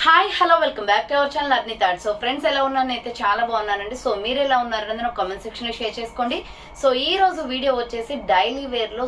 Hi hello welcome back to our channel అర్ని thought. So friends ఎలా ఉన్నాను అయితే చాలా బాగున్నానండి. సో మీరు ఎలా ఉన్నారనేది నా కామెంట్ సెక్షన్ లో షేర్ చేసుకోండి. సో ఈ రోజు వీడియో వచ్చేసి డైలీ వేర్ లో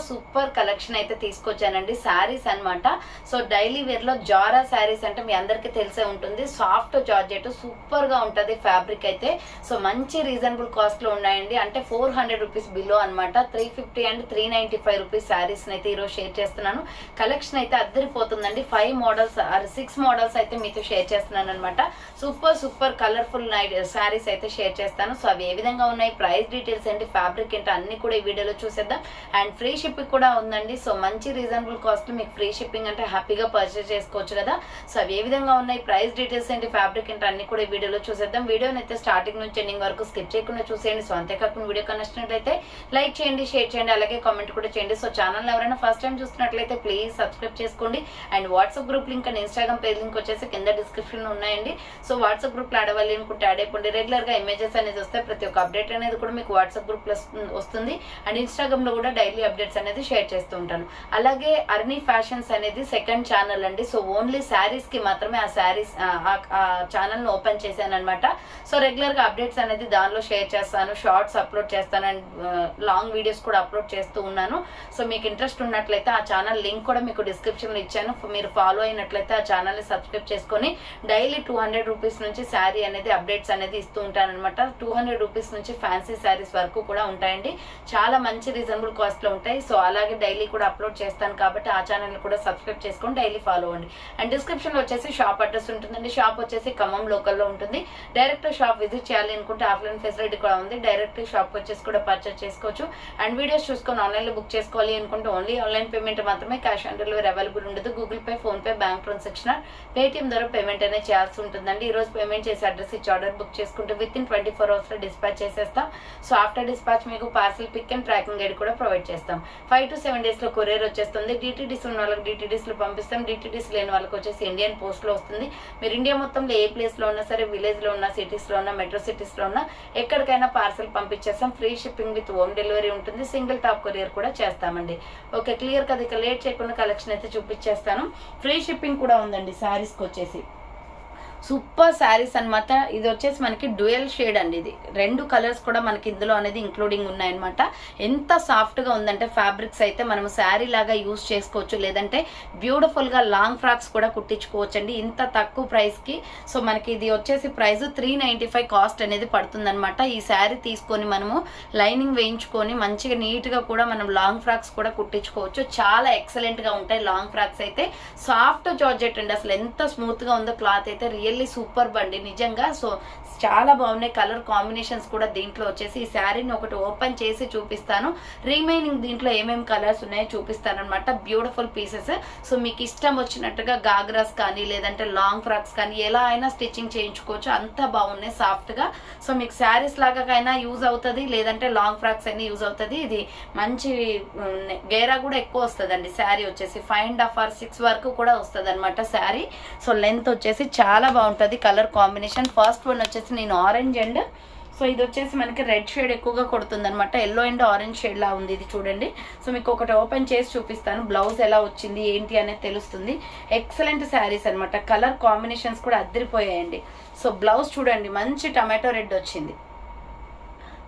సూపర్ కలెక్షన్ అయితే తీసుకొచ్చానండి. శారీస్ అన్నమాట. సో డైలీ వేర్ లో జారా శారీస్ అంటే మీ అందరికీ తెలిసే ఉంటుంది. సాఫ్ట్ జార్జెట్ సూపర్ గా ఉంటది ఫ్యాబ్రిక్ అయితే. సో మంచి రీజనబుల్ కాస్ట్ లో ఉన్నాయండి. అంటే 400 రూపీస్ బిలో అనమాట. 350 అండ్ 395 రూపీస్ శారీస్ అయితే ఈ రోజు షేర్ చేస్తున్నాను. కలెక్షన్ అయితే అద్దరిపోతుందండి. 5 మోడల్స్ 6 మోడల్స్ అయితే మీతో షేర్ చేస్తున్నాను అనమాట. సూపర్ కలర్ఫుల్ శారీస్ అయితే షేర్ చేస్తాను. సో అవి ఏ విధంగా ఉన్నాయి, ప్రైస్ డీటెయిల్స్ ఏంటి, ఫ్యాబ్రిక్ ఏంటి అన్ని కూడా ఈ వీడియోలో చూసేద్దాం. అండ్ ఫ్రీ షిప్పింగ్ కూడా ఉందండి. సో మంచి రీజనబుల్ కాస్ట్ మీకు ఫ్రీ షిప్పింగ్ అంటే హ్యాపీగా పర్చేస్ చేసుకోవచ్చు కదా. సో అవి ఏ విధంగా ఉన్నాయి, ప్రైస్ డీటెయిల్స్ ఏంటి, ఫ్యాబ్రిక్ ఏంటి అన్ని కూడా ఈ వీడియోలో చూసేద్దాం. వీడియోని అయితే స్టార్టింగ్ నుంచి ఎండింగ్ వరకు స్కిప్ చేయకుండా చూసేయండి. సో అంతేకాకుండా వీడియో నచ్చినట్లయితే లైక్ చేయండి, షేర్ చేయండి, అలాగే కామెంట్ కూడా చేయండి. సో ఛానల్ ఎవరైనా ఫస్ట్ టైం చూస్తున్నట్లయితే ప్లీజ్ సబ్స్క్రైబ్ చేసుకోండి. And WhatsApp group link and Instagram page link వచ్చేసి కింద డిస్క్రిప్షన్ లో ఉన్నాయండి. సో వాట్సాప్ గ్రూప్ లో యాడ్ అవ్వాలి అనుకుంటే యాడ్ అయిపోండి. రెగ్యులర్ గా ఇమేజెస్ అనేది వస్తాయి. ప్రతి ఒక్క అప్డేట్ అనేది కూడా మీకు వాట్సాప్ గ్రూప్ లో వస్తుంది. అండ్ ఇన్స్టాగ్రామ్ లో కూడా డైలీ అప్డేట్స్ అనేది షేర్ చేస్తూ ఉంటాను. అలాగే అర్ని ఫ్యాషన్స్ అనేది సెకండ్ ఛానల్ అండి. సో ఓన్లీ శారీస్ కి మాత్రమే ఆ శారీస్ ఆ ఛానల్ ను ఓపెన్ చేశాను అనమాట. సో రెగ్యులర్ గా అప్డేట్స్ అనేది దానిలో షేర్ చేస్తాను, షార్ట్స్ అప్లోడ్ చేస్తాను అండ్ లాంగ్ వీడియోస్ కూడా అప్లోడ్ చేస్తూ ఉన్నాను. సో మీకు ఇంట్రెస్ట్ ఉన్నట్లయితే ఆ ఛానల్ లింక్ కూడా మీకు డిస్క్రిప్షన్ లో ఇచ్చాను. మీరు ఫాలో అయినట్లయితే ఆ ఛానల్ ని సబ్స్క్రైబ్ చేసుకొని డైలీ 200 రూపీస్ నుంచి శారీ అనేది అప్డేట్స్ అనేది ఇస్తూ ఉంటాను అనమాట. 200 రూపీస్ నుంచి ఫ్యాన్సీ శారీస్ వరకు కూడా ఉంటాయండి. చాలా మంచి రీజనబుల్ కాస్ట్ లో ఉంటాయి. సో అలాగే డైలీ కూడా అప్లోడ్ చేస్తాను కాబట్టి ఆ ఛానల్ కూడా సబ్స్క్రైబ్ చేసుకొని డైలీ ఫాలో అవ్వండి. అండ్ డిస్క్రిప్షన్ లో వచ్చేసి షాప్ అడ్రస్ ఉంటుందండి. షాప్ వచ్చేసి ఖమ్మం లోకల్లో ఉంటుంది. డైరెక్ట్ షాప్ విజిట్ చేయాలి అనుకుంటే ఆఫ్లైన్ ఫెసిలిటీ కూడా ఉంది. డైరెక్ట్ షాప్ వచ్చేసి కూడా పర్చేస్ చేసుకోవచ్చు. అండ్ వీడియోస్ చూసుకొని ఆన్లైన్ లో బుక్ చేసుకోవాలి అనుకుంటే ఓన్లీ ఆన్లైన్ పేమెంట్ మాత్రమే, క్యాష్ ఆన్ డెలివరీ అవైలబుల్ ఉండదు. Google Pay, PhonePe, bank transaction, Paytm ద్వారా పేమెంట్ అనేది చేయాల్సి ఉంటుందండి. ఈ రోజు పేమెంట్ చేసి అడ్రస్ ఇచ్చి ఆర్డర్ బుక్ చేసుకుంటే విత్ ఇన్ 24 hours లో డిస్పాచ్ చేసేస్తాం. సో ఆఫ్టర్ డిస్పాచ్ మీకు parcel pick and tracking guide కూడా ప్రొవైడ్ చేస్తాం. 5 to 7 days లో కొరియర్ వచ్చేస్తుంది. డిటిడిస్ ఉన్న వాళ్ళకి డిటిడిస్ లో పంపిస్తాం. డిటిడిస్ లేని వాళ్ళకి వచ్చేసి ఇండియన్ పోస్ట్ లో వస్తుంది. మీరు ఇండియా మొత్తంలో ఏ ప్లేస్ లో ఉన్నా సరే, విలేజ్ లో ఉన్నా, సిటీస్ లో ఉన్నా, మెట్రో సిటీస్ లో ఉన్నా ఎక్కడికైనా పార్సల్ పంపించేస్తాం. Free shipping with home delivery ఉంటుంది. సింగిల్ టాప్ కొరియర్ కూడా చేస్తామండి. ఓకే, క్లియర్ కదా. ఇక లేట్ చేయకుండా కలెక్షన్ అయితే చూపించేస్తాను. ఫ్రీ షిప్పింగ్ కూడా ఉందండి శారీస్ కి వచ్చేసి. సూపర్ శారీస్ అనమాట. ఇది వచ్చేసి మనకి డ్యూయల్ షేడ్ అండి. ఇది 2 కలర్స్ కూడా మనకి ఇందులో అనేది ఇంక్లూడింగ్ ఉన్నాయన్నమాట. ఎంత సాఫ్ట్ గా ఉందంటే ఫ్యాబ్రిక్స్ అయితే మనం శారీ లాగా యూజ్ చేసుకోవచ్చు, లేదంటే బ్యూటిఫుల్ గా లాంగ్ ఫ్రాక్స్ కూడా కుట్టించుకోవచ్చు అండి ఇంత తక్కువ ప్రైస్ కి. సో మనకి ఇది వచ్చేసి ప్రైస్ 395 కాస్ట్ అనేది పడుతుంది అనమాట. ఈ శారీ తీసుకొని మనము లైనింగ్ వేయించుకొని మంచిగా నీట్ గా కూడా మనం లాంగ్ ఫ్రాక్స్ కూడా కుట్టించుకోవచ్చు. చాలా ఎక్సలెంట్ గా ఉంటాయి లాంగ్ ఫ్రాక్స్ అయితే. సాఫ్ట్ జార్జెట్ అండి. అసలు ఎంత స్మూత్ గా ఉందో క్లాత్ అయితే రియల్లీ సూపర్ బండి నిజంగా. సో చాలా బాగున్నాయి కలర్ కాంబినేషన్స్ కూడా. దీంట్లో వచ్చేసి ఈ శారీని ఒకటి ఓపెన్ చేసి చూపిస్తాను. రిమైనింగ్ దీంట్లో ఏమేమి కలర్స్ ఉన్నాయో చూపిస్తాను అనమాట. Beautiful pieces. సో మీకు ఇష్టం వచ్చినట్టుగా గాగ్రాస్ కానీ లేదంటే లాంగ్ ఫ్రాక్స్ కానీ ఎలా అయినా స్టిచ్చింగ్ చేయించుకోవచ్చు. అంత బాగున్నాయి సాఫ్ట్ గా. సో మీకు శారీస్ లాగా యూజ్ అవుతుంది, లేదంటే లాంగ్ ఫ్రాక్స్ అయినా యూజ్ అవుతుంది. ఇది మంచి గేరా కూడా ఎక్కువ వస్తుంది అండి. శారీ వచ్చేసి 5.5 or 6 వరకు కూడా వస్తుంది అనమాట శారీ. సో లెంత్ వచ్చేసి చాలా బాగుంటుంది కలర్ కాంబినేషన్. ఫస్ట్ వన్ వచ్చేసి నేను ఆరెంజ్ అండ్ సో ఇది వచ్చేసి మనకి రెడ్ షేడ్ ఎక్కువగా కొడుతుంది అనమాట. ఎల్లో అండ్ ఆరెంజ్ షేడ్ లా ఉంది ఇది చూడండి. సో మీకు ఒకటి ఓపెన్ చేసి చూపిస్తాను. బ్లౌజ్ ఎలా వచ్చింది ఏంటి అనేది తెలుస్తుంది. ఎక్సలెంట్ శారీస్ అనమాట. కలర్ కాంబినేషన్స్ కూడా అద్దరిపోయాయండి. సో బ్లౌజ్ చూడండి మంచి టమాటో రెడ్ వచ్చింది.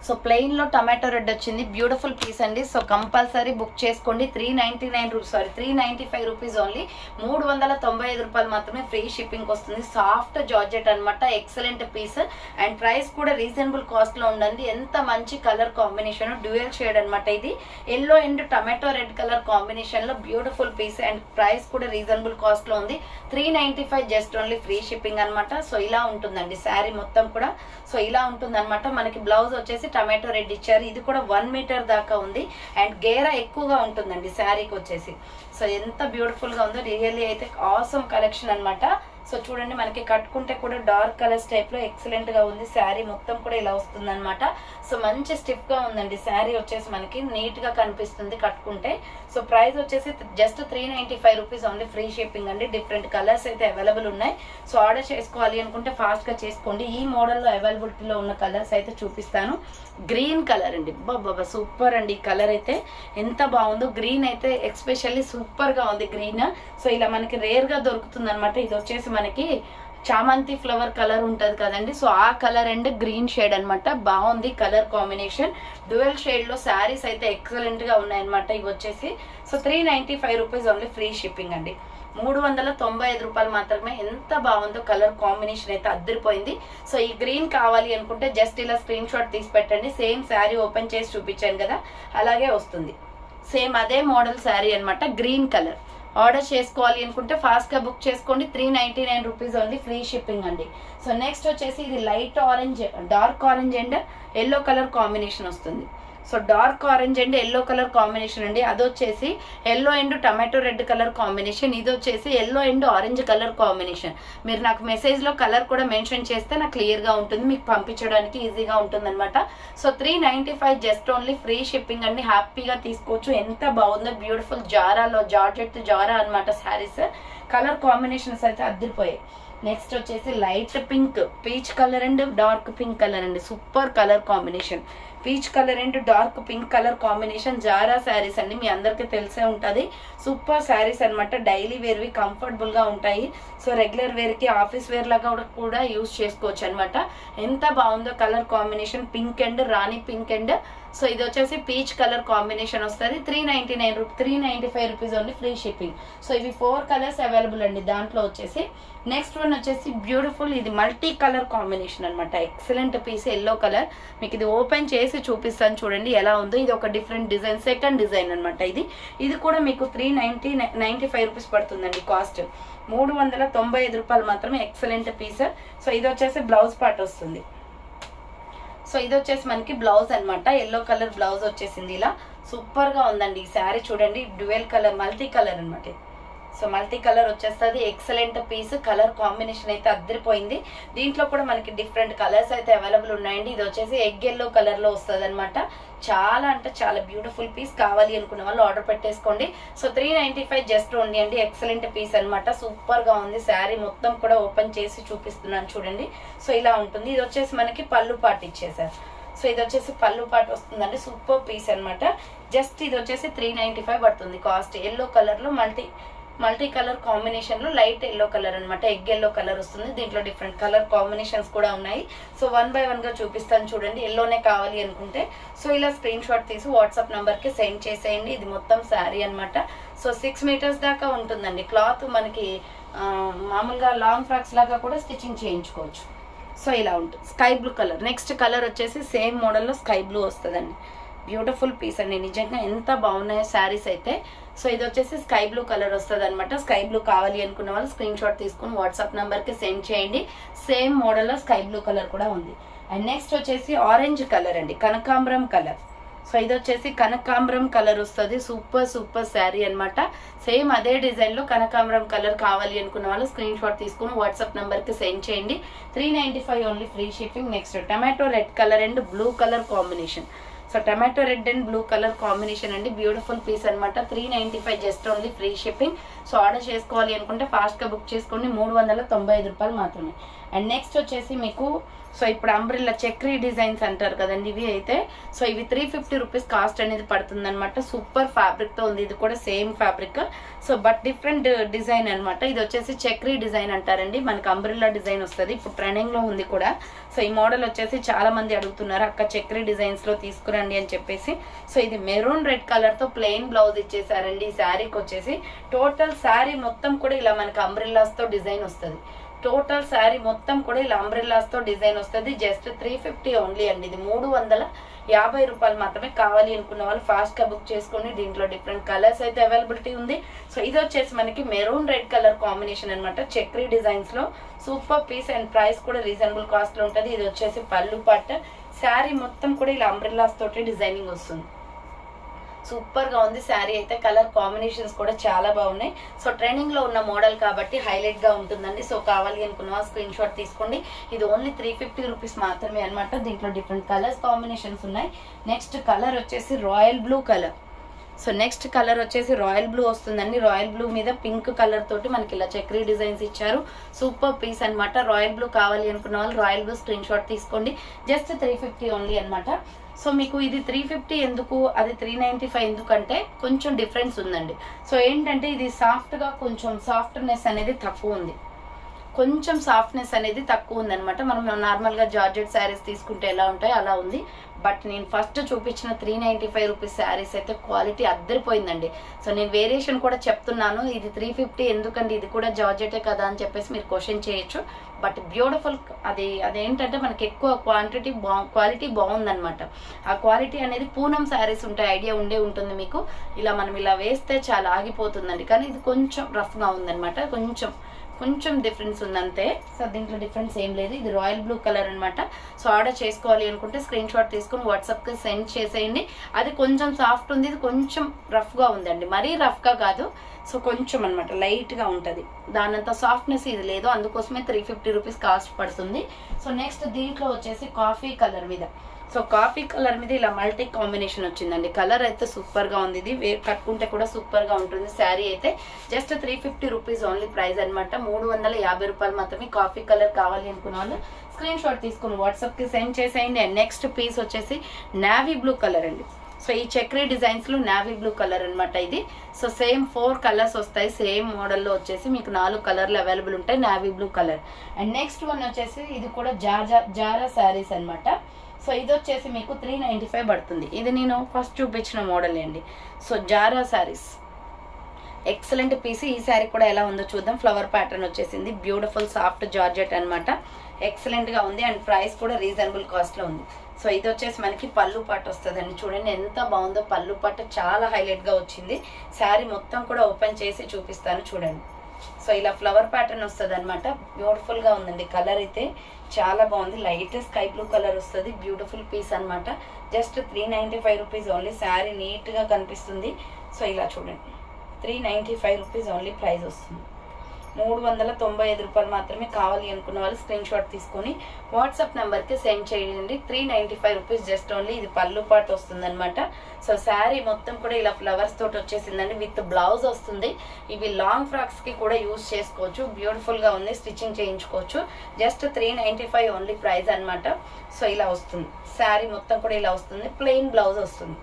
సో ప్లెయిన్ లో టమాటో రెడ్ వచ్చింది. బ్యూటిఫుల్ పీస్ అండి. సో కంపల్సరీ బుక్ చేసుకోండి. 395 రూపీస్ ఓన్లీ. 395 రూపాయలు మాత్రమే ఫ్రీ షిప్పింగ్ వస్తుంది. సాఫ్ట్ జార్జెట్ అనమాట. ఎక్సలెంట్ పీస్ అండ్ ప్రైస్ కూడా రీజనబుల్ కాస్ట్ లో ఉండండి. ఎంత మంచి కలర్ కాంబినేషన్. డ్యూయల్ షేడ్ అనమాట. ఇది yellow and tomato red colour combination లో బ్యూటిఫుల్ పీస్ అండ్ ప్రైస్ కూడా రీజనబుల్ కాస్ట్ లో ఉంది. 395 జస్ట్ ఓన్లీ ఫ్రీ షిప్పింగ్ అనమాట. సో ఇలా ఉంటుందండి శారీ మొత్తం కూడా. సో ఇలా ఉంటుంది అనమాట. మనకి బ్లౌజ్ వచ్చేసి టమాటో రెడ్ ఇచ్చారు. ఇది కూడా 1 మీటర్ దాకా ఉంది అండ్ గేరా ఎక్కువగా ఉంటుందండి శారీకి వచ్చేసి. సో ఎంత బ్యూటిఫుల్ గా ఉందో రియల్లీ అయితే ఆసమ్ కలెక్షన్ అనమాట. సో చూడండి మనకి కట్టుకుంటే కూడా డార్క్ కలర్స్ టైప్ లో ఎక్సలెంట్ గా ఉంది. శారీ మొత్తం కూడా ఇలా వస్తుంది అనమాట. సో మంచి స్టిఫ్ గా ఉందండి శారీ వచ్చేసి మనకి నీట్ గా కనిపిస్తుంది కట్టుకుంటే. సో ప్రైస్ వచ్చేసి just 395 rupees only free shipping అండి. డిఫరెంట్ కలర్స్ అయితే అవైలబుల్ ఉన్నాయి. సో ఆర్డర్ చేసుకోవాలి అనుకుంటే ఫాస్ట్ గా చేసుకోండి. ఈ మోడల్ లో అవైలబిలిటీలో ఉన్న కలర్స్ అయితే చూపిస్తాను. గ్రీన్ కలర్ అండి. బాబా సూపర్ అండి. ఈ కలర్ అయితే ఎంత బాగుందో. గ్రీన్ అయితే ఎక్స్పెషల్లీ సూపర్ గా ఉంది గ్రీన్. సో ఇలా మనకి రేర్ గా దొరుకుతుంది అనమాట. ఇది వచ్చేసి మనకి చామంతి ఫ్లవర్ కలర్ ఉంటది కదండి, సో ఆ కలర్ అండ్ గ్రీన్ షేడ్ అనమాట. బాగుంది కలర్ కాంబినేషన్. డ్యూయల్ షేడ్ లో శారీస్ అయితే ఎక్సలెంట్ గా ఉన్నాయన్నమాట. ఇవి వచ్చేసి so 395 rupees only, free shipping అండి. 395 రూపాయలు మాత్రమే. ఎంత బాగుందో కలర్ కాంబినేషన్ అయితే అద్దరిపోయింది. సో ఈ గ్రీన్ కావాలి అనుకుంటే జస్ట్ ఇలా స్క్రీన్ షాట్ తీసి పెట్టండి. సేమ్ శారీ ఓపెన్ చేసి చూపించాను కదా, అలాగే వస్తుంది. సేమ్ అదే మోడల్ శారీ అనమాట, గ్రీన్ కలర్. ఆర్డర్ చేసుకోవాలి అనుకుంటే ఫాస్ట్ గా బుక్ చేసుకోండి. 399 రూపీస్ ఓన్లీ, ఫ్రీ షిప్పింగ్ అండి. సో నెక్స్ట్ వచ్చేసి ఇది light orange, dark orange and yellow colour combination వస్తుంది. So dark orange and yellow colour combination అండి. అది వచ్చేసి yellow and tomato red colour combination. ఇది వచ్చేసి yellow and orange colour combination. మీరు నాకు మెసేజ్ లో కలర్ కూడా మెన్షన్ చేస్తే నాకు క్లియర్ గా ఉంటుంది, మీకు పంపించడానికి ఈజీగా ఉంటుంది అనమాట. So 395 just only, free shipping అండి. హ్యాపీగా తీసుకోవచ్చు. ఎంత బాగుందో, బ్యూటిఫుల్ జారాలో జార్జెట్ జారా అనమాట శారీస్. కలర్ కాంబినేషన్స్ అయితే అద్దరిపోయాయి. నెక్స్ట్ వచ్చేసి light pink, peach colour and dark pink colour అండి. Super colour combination. Peach colour and dark pink colour combination జారా శారీస్ అండి, మీ అందరికీ తెలిసే ఉంటది. సూపర్ శారీస్ అనమాట. డైలీ వేర్ వి కంఫర్టబుల్ గా ఉంటాయి. సో రెగ్యులర్ వేర్ కి, ఆఫీస్ వేర్ లాగా కూడా యూజ్ చేసుకోవచ్చు అనమాట. ఎంత బాగుందో కలర్ కాంబినేషన్. పింక్ అండ్ రాణి పింక్ అండ్ సో ఇది వచ్చేసి పీచ్ కలర్ కాంబినేషన్ వస్తుంది. 395 rupees only, free shipping. So ఇవి 4 కలర్స్ అవైలబుల్ అండి దాంట్లో వచ్చేసి. నెక్స్ట్ వన్ వచ్చేసి బ్యూటిఫుల్, ఇది మల్టీ కలర్ కాంబినేషన్ అనమాట. Excellent piece, yellow colour. మీకు ఇది ఓపెన్ చేసి చూపిస్తాను చూడండి ఎలా ఉందో. ఇది ఒక డిఫరెంట్ డిజైన్, సెకండ్ డిజైన్ అనమాట. ఇది కూడా మీకు 395 రూపీస్ పడుతుందండి కాస్ట్. 395 రూపాయలు మాత్రమే. Excellent piece. సో ఇది వచ్చేసి బ్లౌజ్ పార్ట్ వస్తుంది. సో ఇది వచ్చేసి మనకి బ్లౌజ్ అనమాట. ఎల్లో కలర్ బ్లౌజ్ వచ్చేసింది ఇలా. సూపర్ గా ఉందండి ఈ శారీ చూడండి. డ్యూయల్ కలర్, మల్టీ కలర్ అనమాట. సో మల్టీ కలర్ వచ్చేస్తుంది. Excellent piece. కలర్ కాంబినేషన్ అయితే అద్దరిపోయింది. దీంట్లో కూడా మనకి డిఫరెంట్ కలర్స్ అయితే అవైలబుల్ ఉన్నాయండి. ఇది వచ్చేసి ఎగ్ ఎల్లో కలర్ లో వస్తుంది అనమాట. చాలా అంటే చాలా బ్యూటిఫుల్ పీస్. కావాలి అనుకున్న వాళ్ళు ఆర్డర్ పెట్టేసుకోండి. సో 395 జస్ట్ ఓన్లీ అండి. ఎక్సలెంట్ పీస్ అనమాట. సూపర్ గా ఉంది. శారీ మొత్తం కూడా ఓపెన్ చేసి చూపిస్తున్నాను చూడండి. సో ఇలా ఉంటుంది. ఇది వచ్చేసి మనకి పళ్ళు పాటు ఇచ్చేసారు. సో ఇది వచ్చేసి పళ్ళు పాటు వస్తుందండి. సూపర్ పీస్ అనమాట. జస్ట్ ఇది వచ్చేసి 395 పడుతుంది కాస్ట్. ఎల్లో కలర్ లో మల్టీ కలర్ కాంబినేషన్ లో లైట్ ఎల్లో కలర్ అనమాట. ఎగ్ ఎల్లో కలర్ వస్తుంది. దీంట్లో డిఫరెంట్ కలర్ కాంబినేషన్స్ కూడా ఉన్నాయి. సో 1 బై 1 గా చూపిస్తాను చూడండి. ఎల్లోనే కావాలి అనుకుంటే సో ఇలా స్క్రీన్ షాట్ తీసి వాట్సాప్ నంబర్ కి సెండ్ చేసేయండి. ఇది మొత్తం శారీ అనమాట. సో 6 మీటర్స్ దాకా ఉంటుందండి. క్లాత్ మనకి మామూలుగా లాంగ్ ఫ్రాక్స్ లాగా కూడా స్టిచ్చింగ్ చేయించుకోవచ్చు. సో ఇలా ఉంటుంది. Sky blue colour. Next colour వచ్చేసి సేమ్ మోడల్ లో స్కై బ్లూ వస్తుందండి. బ్యూటిఫుల్ పీస్ అండి. నిజంగా ఎంత బాగున్నాయో శారీస్ అయితే. సో ఇది వచ్చేసి స్కై బ్లూ కలర్ వస్తుంది అనమాట. స్కై బ్లూ కావాలి అనుకున్న వాళ్ళు స్క్రీన్ షాట్ తీసుకుని వాట్సాప్ నంబర్ కి సెండ్ చేయండి. సేమ్ మోడల్ లో స్కై బ్లూ కలర్ కూడా ఉంది. అండ్ నెక్స్ట్ వచ్చేసి ఆరెంజ్ కలర్ అండి, కనకాంబరం కలర్. సో ఇది వచ్చేసి కనకాంబరం కలర్ వస్తుంది. సూపర్ శారీ అనమాట. సేమ్ అదే డిజైన్ లో కనకాంబరం కలర్ కావాలి అనుకున్న వాళ్ళు స్క్రీన్ షాట్ తీసుకుని వాట్సాప్ నంబర్ కి సెండ్ చేయండి. 395 only, free shipping. Next tomato red colour and blue colour combination. So tomato red and blue colour combination అండి. బ్యూటిఫుల్ పీస్ అనమాట. 395 just only, free shipping. So order చేసుకోవాలి అనుకుంటే fast గా book చేసుకోండి. 395 రూపాయలు మాత్రమే. అండ్ నెక్స్ట్ వచ్చేసి మీకు సో ఇప్పుడు అంబ్రిల్లా చక్రీ డిజైన్స్ అంటారు కదండి, ఇవి అయితే సో ఇవి 350 రూపీస్ కాస్ట్ అనేది పడుతుంది అనమాట. సూపర్ ఫ్యాబ్రిక్ తో ఉంది. ఇది కూడా same fabric. So but different design అనమాట. ఇది వచ్చేసి చక్రీ డిజైన్ అంటారండి. మనకి అంబ్రిల్లా డిజైన్ వస్తుంది. ఇప్పుడు ట్రెండింగ్ లో ఉంది కూడా. సో ఈ మోడల్ వచ్చేసి చాలా మంది అడుగుతున్నారు, అక్క చక్రీ డిజైన్స్ లో తీసుకురండి అని చెప్పేసి. సో ఇది మెరూన్ రెడ్ కలర్ తో ప్లెయిన్ బ్లౌజ్ ఇచ్చేసారండి. ఈ శారీకి వచ్చేసి టోటల్ శారీ మొత్తం కూడా ఇలా మనకి అంబ్రిల్లాస్ తో డిజైన్ వస్తుంది. టోటల్ శారీ మొత్తం కూడా ఇలా అంబ్రిల్లాస్ తో డిజైన్ వస్తుంది. జస్ట్ 350 ఓన్లీ అండి. ఇది 350 రూపాయలు మాత్రమే. కావాలి అనుకున్న వాళ్ళు ఫాస్ట్ గా బుక్ చేసుకోండి. దీంట్లో డిఫరెంట్ కలర్స్ అయితే అవైలబిలిటీ ఉంది. సో ఇది వచ్చేసి మనకి మెరూన్ రెడ్ కలర్ కాంబినేషన్ అనమాట. చక్రీ డిజైన్స్ లో సూపర్ పీస్. అండ్ ప్రైస్ కూడా రీజనబుల్ కాస్ట్ లో ఉంటుంది. ఇది వచ్చేసి పళ్ళు పట్టు. శారీ మొత్తం కూడా ఇలా అంబ్రిల్లాస్ తోటి డిజైనింగ్ వస్తుంది. సూపర్ గా ఉంది శారీ అయితే. కలర్ కాంబినేషన్స్ కూడా చాలా బాగున్నాయి. సో ట్రెండింగ్ లో ఉన్న మోడల్ కాబట్టి హైలైట్ గా ఉంటుందండి. సో కావాలి అనుకున్న స్క్రీన్ షాట్ తీసుకోండి. ఇది ఓన్లీ 350 రూపీస్ మాత్రమే అనమాట. దీంట్లో డిఫరెంట్ కలర్స్ కాంబినేషన్స్ ఉన్నాయి. నెక్స్ట్ కలర్ వచ్చేసి royal blue colour. So next colour వచ్చేసి రాయల్ బ్లూ వస్తుందండి. రాయల్ బ్లూ మీద పింక్ కలర్ తోటి మనకి ఇలా చక్రీ డిజైన్స్ ఇచ్చారు. సూపర్ పీస్ అనమాట. రాయల్ బ్లూ కావాలి అనుకున్న వాళ్ళు రాయల్ బ్లూ స్క్రీన్ షాట్ తీసుకోండి. జస్ట్ 350 ఓన్లీ అనమాట. సో మీకు ఇది 350 ఎందుకు, అది 395 ఎందుకంటే కొంచెం డిఫరెన్స్ ఉందండి. సో ఏంటంటే ఇది సాఫ్ట్ గా కొంచెం సాఫ్ట్నెస్ అనేది తక్కువ ఉంది. కొంచెం సాఫ్ట్నెస్ అనేది తక్కువ ఉందన్నమాట. మనం నార్మల్గా జార్జెట్ శారీస్ తీసుకుంటే ఎలా ఉంటాయో అలా ఉంది. బట్ నేను ఫస్ట్ చూపించిన 395 రూపీస్ శారీస్ అయితే క్వాలిటీ అద్దరిపోయిందండి. సో నేను వేరియేషన్ కూడా చెప్తున్నాను, ఇది 350 ఎందుకండి, ఇది కూడా జార్జెటే కదా అని చెప్పేసి మీరు క్వశ్చన్ చేయొచ్చు. బట్ బ్యూటిఫుల్, అదేంటంటే మనకి ఎక్కువ క్వాలిటీ బాగుందనమాట. ఆ క్వాలిటీ అనేది పూనం శారీస్ ఉంటాయి, ఐడియా ఉంటుంది మీకు. ఇలా మనం ఇలా వేస్తే చాలా ఆగిపోతుందండి, కానీ ఇది కొంచెం రఫ్గా ఉందనమాట, కొంచెం డిఫరెన్స్ ఉందంతే. సో దీంట్లో డిఫరెన్స్ ఏం లేదు. ఇది రాయల్ బ్లూ కలర్ అనమాట. సో ఆర్డర్ చేసుకోవాలి అనుకుంటే స్క్రీన్ షాట్ తీసుకుని వాట్సాప్కి సెండ్ చేసేయండి. అది కొంచెం సాఫ్ట్ ఉంది, ఇది కొంచెం రఫ్గా ఉందండి, మరీ రఫ్గా కాదు. సో కొంచెం అనమాట లైట్గా ఉంటుంది, దానంత సాఫ్ట్నెస్ ఇది లేదు, అందుకోసమే 350 రూపీస్ కాస్ట్ పడుతుంది. సో నెక్స్ట్ దీంట్లో వచ్చేసి కాఫీ కలర్ మీద, సో కాఫీ కలర్ మీద ఇలా మల్టీ కాంబినేషన్ వచ్చిందండి. కలర్ అయితే సూపర్గా ఉంది, ఇది కట్టుకుంటే కూడా సూపర్గా ఉంటుంది. శారీ అయితే జస్ట్ 350 రూపీస్ ఓన్లీ ప్రైస్ అనమాట. 350 రూపాయలు మాత్రమే. కాఫీ కలర్ కావాలి అనుకున్న వాళ్ళు స్క్రీన్ షాట్ తీసుకుని వాట్సాప్కి సెండ్ చేసేయండి. అండ్ నెక్స్ట్ పీస్ వచ్చేసి నావీ బ్లూ కలర్ అండి. సో ఈ చక్రీ డిజైన్స్ లో నావీ బ్లూ కలర్ అనమాట ఇది. సో సేమ్ 4 కలర్స్ వస్తాయి, సేమ్ మోడల్లో వచ్చేసి మీకు 4 కలర్లు అవైలబుల్ ఉంటాయి. Navy blue colour. And next one వచ్చేసి ఇది కూడా జారా శారీస్ అనమాట. సో ఇది వచ్చేసి మీకు 395 పడుతుంది. ఇది నేను ఫస్ట్ చూపించిన మోడల్ అండి. So Zara saris excellent piece. ఈ శారీ కూడా ఎలా ఉందో చూద్దాం. ఫ్లవర్ ప్యాటర్న్ వచ్చేసింది, బ్యూటిఫుల్ సాఫ్ట్ జార్జెట్ అనమాట. ఎక్సలెంట్ గా ఉంది అండ్ ప్రైస్ కూడా రీజనబుల్ కాస్ట్ లో ఉంది. సో ఇది వచ్చేసి మనకి పళ్ళు పాటు వస్తుందండి. చూడండి ఎంత బాగుందో, పళ్ళు పాటు చాలా హైలైట్ గా వచ్చింది. శారీ మొత్తం కూడా ఓపెన్ చేసి చూపిస్తాను చూడండి. సో ఇలా ఫ్లవర్ ప్యాటర్న్ వస్తుంది అనమాట, బ్యూటిఫుల్ గా ఉందండి. కలర్ అయితే చాలా బాగుంది, లైట్ స్కై బ్లూ కలర్ వస్తుంది. బ్యూటిఫుల్ పీస్ అనమాట. Just 395 rupees only. Sari neat గా కనిపిస్తుంది. సో ఇలా చూడండి, 395 రూపీస్ ఓన్లీ ప్రైస్ వస్తుంది. 395 రూపాయలు మాత్రమే. కావాలి అనుకున్న వాళ్ళు స్క్రీన్ షాట్ తీసుకొని వాట్సాప్ నెంబర్కి సెండ్ చేయండి. 395 రూపీస్ జస్ట్ ఓన్లీ. ఇది పళ్ళు పాటు వస్తుంది అనమాట. సో శారీ మొత్తం కూడా ఇలా ఫ్లవర్స్ తోటి వచ్చేసిందండి, విత్ బ్లౌజ్ వస్తుంది. ఇవి లాంగ్ ఫ్రాక్స్ కి కూడా యూజ్ చేసుకోవచ్చు, బ్యూటిఫుల్ గా ఉంది, స్టిచ్చింగ్ చేయించుకోవచ్చు. జస్ట్ 395 ఓన్లీ ప్రైస్ అనమాట. సో ఇలా వస్తుంది శారీ మొత్తం కూడా ఇలా వస్తుంది. ప్లెయిన్ బ్లౌజ్ వస్తుంది.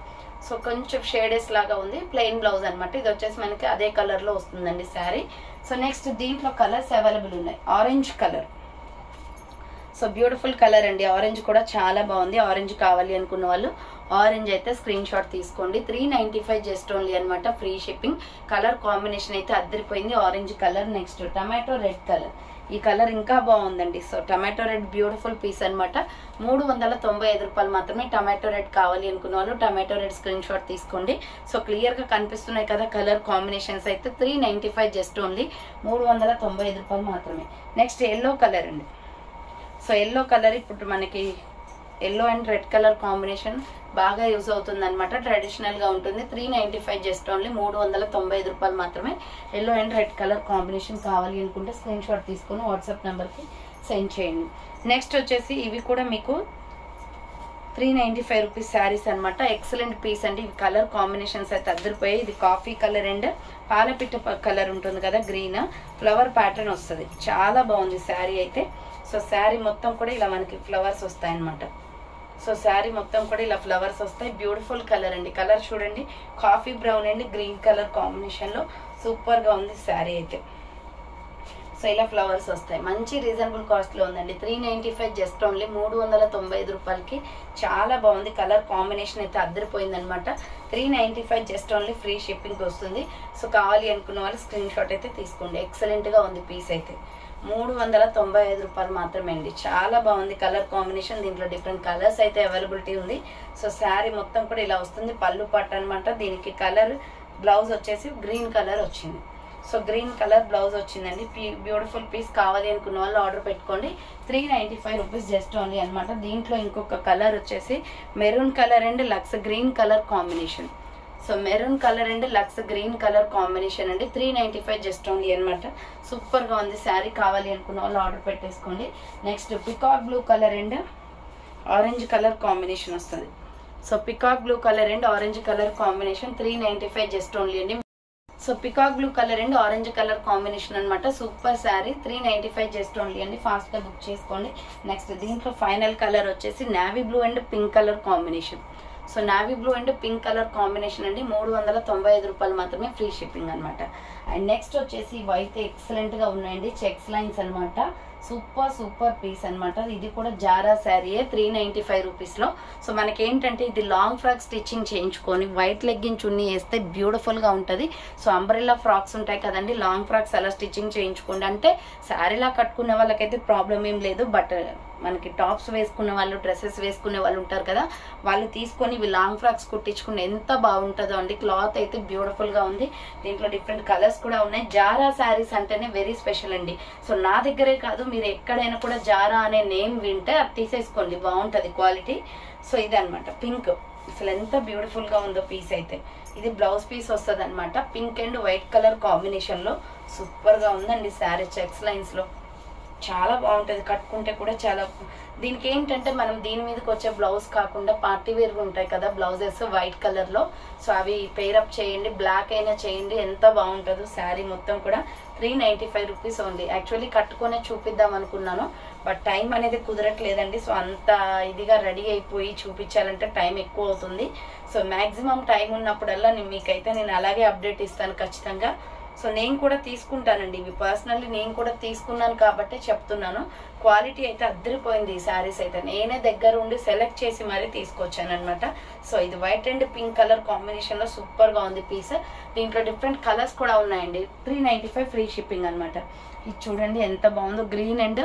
సో కొంచెం షేడెస్ లాగా ఉంది, ప్లెయిన్ బ్లౌజ్ అనమాట. ఇది వచ్చేసి మనకి అదే కలర్ లో వస్తుందండి శారీ. సో నెక్స్ట్ దీంట్లో కలర్స్ అవైలబుల్ ఉన్నాయి. Orange colour, so beautiful colour అండి. ఆరెంజ్ కూడా చాలా బాగుంది. ఆరెంజ్ కావాలి అనుకున్న వాళ్ళు ఆరెంజ్ అయితే స్క్రీన్ షాట్ తీసుకోండి. 395 జస్ట్ ఓన్లీ అనమాట, ఫ్రీ షిప్పింగ్. కలర్ కాంబినేషన్ అయితే అద్దరిపోయింది. Orange colour. Next tomato red colour. ఈ కలర్ ఇంకా బాగుందండి. So tomato red beautiful piece అనమాట. 395 రూపాయలు మాత్రమే. టమాటో రెడ్ కావాలి అనుకున్న వాళ్ళు టమాటో రెడ్ స్క్రీన్ షాట్ తీసుకోండి. సో క్లియర్ గా కనిపిస్తున్నాయి కదా కలర్ కాంబినేషన్స్ అయితే. 395 జస్ట్ ఓన్లీ, 395 రూపాయలు మాత్రమే. నెక్స్ట్ ఎల్లో కలర్ అండి. సో ఎల్లో కలర్ ఇప్పుడు మనకి yellow and red colour combination బాగా యూజ్ అవుతుంది అనమాట, ట్రెడిషనల్ గా ఉంటుంది. 395 జస్ట్ ఓన్లీ, 395 రూపాయలు మాత్రమే. Yellow and red colour combination కావాలి అనుకుంటే స్క్రీన్ షాట్ తీసుకొని వాట్సాప్ నెంబర్కి సెండ్ చేయండి. నెక్స్ట్ వచ్చేసి ఇవి కూడా మీకు 395 రూపీస్ శారీస్ అనమాట. ఎక్సలెంట్ పీస్ అండి. ఇవి కలర్ కాంబినేషన్స్ అయితే అద్దరిపోయాయి. ఇది కాఫీ కలర్ అండ్ పాలపిట్ట కలర్ ఉంటుంది కదా, గ్రీన్ ఫ్లవర్ ప్యాటర్న్ వస్తుంది. చాలా బాగుంది శారీ అయితే. సో శారీ మొత్తం కూడా ఇలా మనకి ఫ్లవర్స్ వస్తాయి అనమాట. సో శారీ మొత్తం కూడా ఇలా ఫ్లవర్స్ వస్తాయి. బ్యూటిఫుల్ కలర్ అండి. కలర్ చూడండి, coffee brown and green colour combination లో సూపర్ గా ఉంది శారీ అయితే. సో ఇలా ఫ్లవర్స్ వస్తాయి. మంచి రీజనబుల్ కాస్ట్ లో ఉందండి. 395 జస్ట్ ఓన్లీ, 395 రూపాయలకి. చాలా బాగుంది. కలర్ కాంబినేషన్ అయితే అద్దరిపోయింది అనమాట. 395 జస్ట్ ఓన్లీ, ఫ్రీ షిప్పింగ్ వస్తుంది. సో కావాలి అనుకున్న వాళ్ళు స్క్రీన్ షాట్ అయితే తీసుకోండి. ఎక్సలెంట్ గా ఉంది పీస్ అయితే. 395 రూపాయలు మాత్రమే అండి. చాలా బాగుంది కలర్ కాంబినేషన్. దీంట్లో డిఫరెంట్ కలర్స్ అయితే అవైలబిలిటీ ఉంది. సో శారీ మొత్తం కూడా ఇలా వస్తుంది. పళ్ళు పట్టు అనమాట. దీనికి కలర్ బ్లౌజ్ వచ్చేసి గ్రీన్ కలర్ వచ్చింది. సో గ్రీన్ కలర్ బ్లౌజ్ వచ్చిందండి. Beautiful piece. కావాలి అనుకున్న వాళ్ళు ఆర్డర్ పెట్టుకోండి. 395 రూపీస్ జస్ట్ ఓన్లీ అనమాట. దీంట్లో ఇంకొక కలర్ వచ్చేసి maroon colour and lux green colour combination. So maroon colour and lux green colour combination అండి. 395 జస్ట్ ఓన్లీ అనమాట. సూపర్ గా ఉంది శారీ. కావాలి అనుకున్న వాళ్ళు ఆర్డర్ పెట్టేసుకోండి. Next peacock blue colour and orange colour combination వస్తుంది. So peacock blue colour and orange colour combination 395 just only అండి. So peacock blue colour and orange colour combination అనమాట. సూపర్ శారీ. 395 జస్ట్ ఓన్లీ అండి. ఫాస్ట్ గా book చేసుకోండి. Next దీంట్లో final colour వచ్చేసి navy blue and pink colour combination. So navy blue and pink colour combination అండి. 395 రూపాయలు మాత్రమే, ఫ్రీ షిప్పింగ్ అనమాట. అండ్ నెక్స్ట్ వచ్చేసి ఇవి అయితే ఎక్సలెంట్ గా ఉన్నాయండి, చెక్స్ లైన్స్ అనమాట. సూపర్ పీస్ అనమాట. ఇది కూడా జారా శారీయే 395 రూపీస్లో. సో మనకి ఏంటంటే ఇది లాంగ్ ఫ్రాక్ స్టిచ్చింగ్ చేయించుకొని వైట్ లెగ్గిన్ చున్నీ వేస్తే బ్యూటిఫుల్గా ఉంటుంది. సో అంబ్రెల్లా ఫ్రాక్స్ ఉంటాయి కదండి, లాంగ్ ఫ్రాక్స్ అలా స్టిచ్చింగ్ చేయించుకోండి. అంటే శారీలా కట్టుకునే వాళ్ళకైతే ప్రాబ్లం ఏం లేదు, బట్ మనకి టాప్స్ వేసుకునే వాళ్ళు, డ్రెస్సెస్ వేసుకునే వాళ్ళు ఉంటారు కదా, వాళ్ళు తీసుకొని ఇవి లాంగ్ ఫ్రాక్స్ కుట్టించుకుని ఎంత బాగుంటుందో అండి. క్లాత్ అయితే బ్యూటిఫుల్గా ఉంది. దీంట్లో డిఫరెంట్ కలర్స్ కూడా ఉన్నాయి. జారా శారీస్ అంటేనే వెరీ స్పెషల్ అండి. సో నా దగ్గరే కాదు, మీరు ఎక్కడైనా కూడా జారా అనే నేమ్ వింటే అది తీసేసుకోండి, బాగుంటుంది క్వాలిటీ. సో ఇది అనమాట పింక్, అసలు ఎంత బ్యూటిఫుల్గా ఉందో పీస్ అయితే. ఇది బ్లౌజ్ పీస్ వస్తుంది అనమాట, పింక్ అండ్ వైట్ కలర్ కాంబినేషన్లో సూపర్గా ఉందండి శారీ. చెక్స్ లైన్స్లో చాలా బాగుంటుంది, కట్టుకుంటే కూడా చాలా. దీనికి ఏంటంటే మనం దీని మీదకి వచ్చే బ్లౌజ్ కాకుండా పార్టీ వేర్గా ఉంటాయి కదా బ్లౌజెస్ వైట్ కలర్లో, సో అవి పేరప్ చేయండి, బ్లాక్ అయినా చేయండి, ఎంత బాగుంటుందో. శారీ మొత్తం కూడా 395 రూపీస్ ఉంది. యాక్చువల్లీ కట్టుకొనే చూపిద్దాం అనుకున్నాను, బట్ టైం అనేది కుదరట్లేదండి. సో అంత ఇదిగా రెడీ అయిపోయి చూపించాలంటే టైం ఎక్కువ అవుతుంది. సో మ్యాక్సిమం టైం ఉన్నప్పుడల్లా మీకైతే నేను అలాగే అప్డేట్ ఇస్తాను ఖచ్చితంగా. సో నేను కూడా తీసుకుంటానండి ఇవి, పర్సనల్లీ నేను కూడా తీసుకున్నాను కాబట్టి చెప్తున్నాను. క్వాలిటీ అయితే అద్దరిపోయింది ఈ శారీస్ అయితే. నేనే దగ్గర ఉండి సెలెక్ట్ చేసి మరీ తీసుకొచ్చాను అనమాట. సో ఇది వైట్ అండ్ పింక్ కలర్ కాంబినేషన్లో సూపర్గా ఉంది పీస్. దీంట్లో డిఫరెంట్ కలర్స్ కూడా ఉన్నాయండి. 395 ఫ్రీ షిప్పింగ్ అనమాట. ఇది చూడండి ఎంత బాగుందో, గ్రీన్ అండ్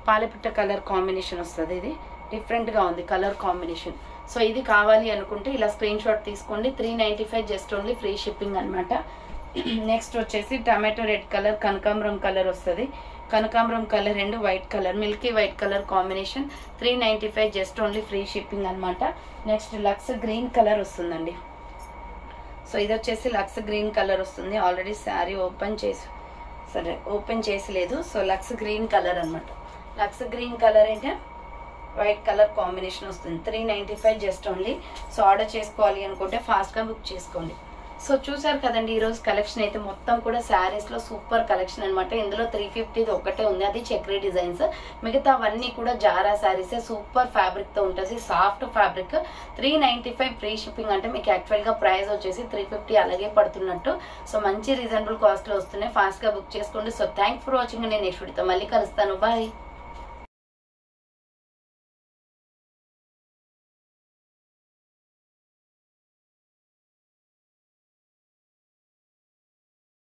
పాలపిట్ట కలర్ కాంబినేషన్ వస్తుంది. ఇది డిఫరెంట్గా ఉంది కలర్ కాంబినేషన్. సో ఇది కావాలి అనుకుంటే ఇలా స్క్రీన్ షాట్ తీసుకోండి. 395 జస్ట్ ఓన్లీ ఫ్రీ షిప్పింగ్ అనమాట. నెక్స్ట్ వచ్చేసి టమాటో రెడ్ కలర్, కనకాంబరం కలర్ వస్తుంది. కనకాంబరం colour and white colour, Milky white colour combination 395 just only free shipping అనమాట. నెక్స్ట్ లక్స్ గ్రీన్ కలర్ వస్తుందండి. సో ఇది వచ్చేసి లక్స్ గ్రీన్ కలర్ వస్తుంది. ఆల్రెడీ శారీ ఓపెన్ చేసి లేదు. సో లక్స్ గ్రీన్ కలర్ అనమాట. లక్స్ గ్రీన్ కలర్ అంటే వైట్ కలర్ కాంబినేషన్ వస్తుంది. 395 జస్ట్ ఓన్లీ. సో ఆర్డర్ చేసుకోవాలి అనుకుంటే ఫాస్ట్గా బుక్ చేసుకోండి. సో చూసారు కదండి ఈరోజు కలెక్షన్ అయితే మొత్తం కూడా శారీస్లో సూపర్ కలెక్షన్ అనమాట. ఇందులో 350 ఒకటే ఉంది, అది చక్రీ డిజైన్స్. మిగతా అవన్నీ కూడా జారా శారీసే. సూపర్ ఫ్యాబ్రిక్తో ఉంటుంది, సాఫ్ట్ ఫ్యాబ్రిక్. 395 ఫ్రీ షిప్పింగ్ అంటే మీకు యాక్చువల్గా ప్రైస్ వచ్చేసి 350 అలాగే పడుతున్నట్టు. సో మంచి రీజనబుల్ కాస్ట్లో వస్తున్నాయి, ఫాస్ట్గా బుక్ చేసుకోండి. So thanks for watching. నేను నెక్స్ట్ వీడియోతో మళ్ళీ కలుస్తాను. బాయ్.